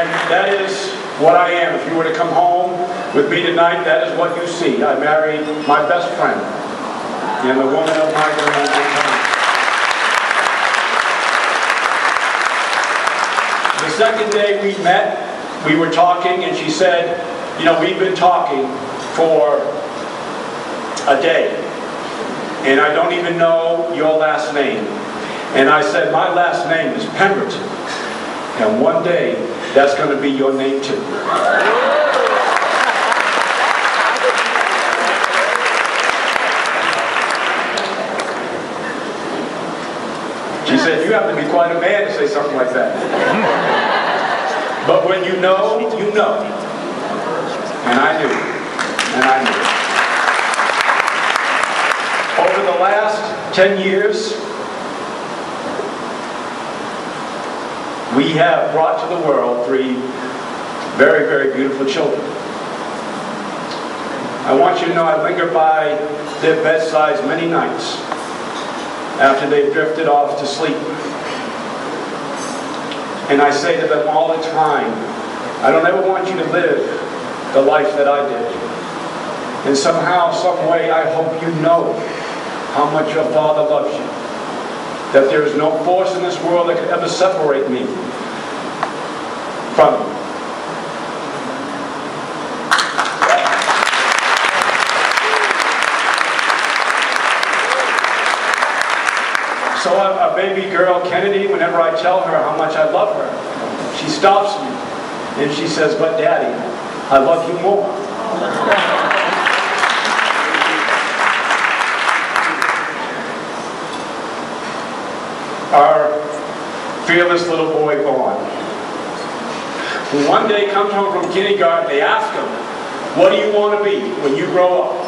And that is what I am. If you were to come home with me tonight, that is what you see. I married my best friend and the woman of my dreams. The second day we met, we were talking, and she said, you know, we've been talking for a day, and I don't even know your last name. And I said, my last name is Pemberton, and one day that's going to be your name too. She said, you have to be quite a man to say something like that. But when you know, you know. And I knew. And I knew. Over the last 10 years, we have brought to the world 3 very, very beautiful children. I want you to know I linger by their bedsides many nights after they've drifted off to sleep. And I say to them all the time, I don't ever want you to live the life that I did. And somehow, some way, I hope you know how much your Father loves you. That there is no force in this world that could ever separate me from you. So a baby girl, Kennedy, whenever I tell her how much I love her, she stops me and she says, but Daddy, I love you more. Our fearless little boy, Vaughn, who one day comes home from kindergarten, they ask him, what do you want to be when you grow up?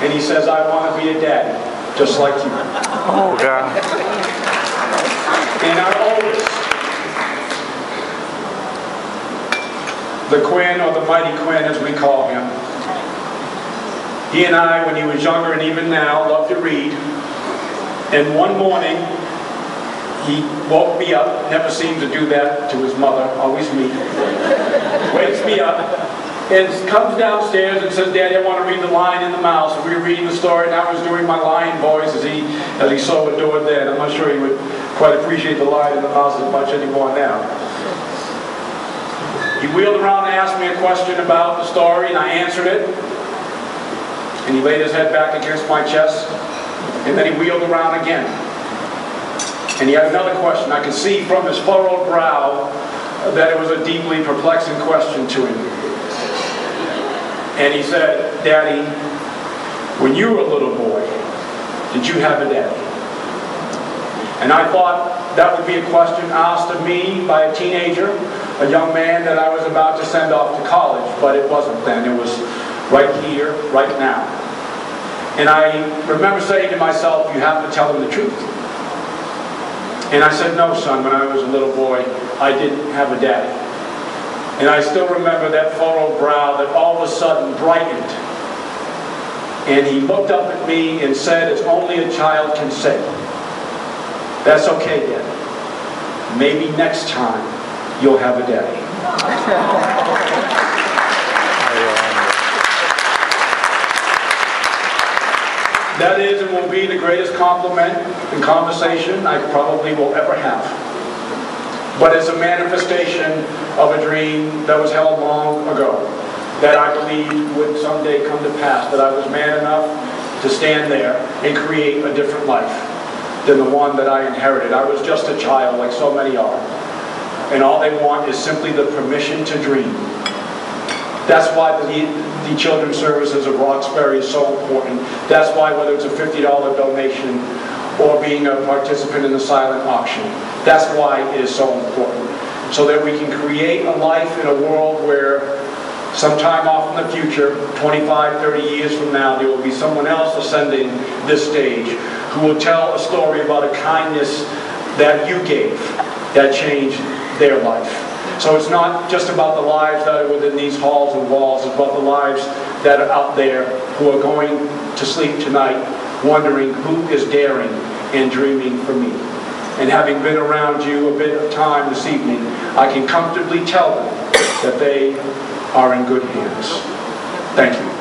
And he says, I want to be a daddy, just like you. Oh, God. And our oldest, the Quinn, or the mighty Quinn as we call him, he and I, when he was younger and even now, loved to read. And one morning, he woke me up, never seemed to do that to his mother, always me. Wakes me up and comes downstairs and says, Daddy, I want to read The Lion and the Mouse. And we were reading the story, and I was doing my lion voice as he so adored then. I'm not sure he would quite appreciate The Lion and the Mouse as much anymore now. He wheeled around and asked me a question about the story, and I answered it. And he laid his head back against my chest, and then he wheeled around again. And he had another question. I could see from his furrowed brow that it was a deeply perplexing question to him. And he said, Daddy, when you were a little boy, did you have a daddy? And I thought that would be a question asked of me by a teenager, a young man that I was about to send off to college, but it wasn't then. It was right here, right now. And I remember saying to myself, you have to tell him the truth. And I said, no, son, when I was a little boy, I didn't have a daddy. And I still remember that furrowed brow that all of a sudden brightened. And he looked up at me and said, as only a child can say, that's okay, Daddy. Maybe next time you'll have a daddy. That is and will be the greatest compliment and conversation I probably will ever have. But it's a manifestation of a dream that was held long ago, that I believed would someday come to pass, that I was man enough to stand there and create a different life than the one that I inherited. I was just a child, like so many are. And all they want is simply the permission to dream. That's why the children's services of Roxbury is so important. That's why, whether it's a $50 donation or being a participant in the silent auction, that's why it is so important. So that we can create a life in a world where sometime off in the future, 25, 30 years from now, there will be someone else ascending this stage who will tell a story about a kindness that you gave that changed their life. So it's not just about the lives that are within these halls and walls, it's about the lives that are out there who are going to sleep tonight wondering who is daring and dreaming for me. And having been around you a bit of time this evening, I can comfortably tell them that they are in good hands. Thank you.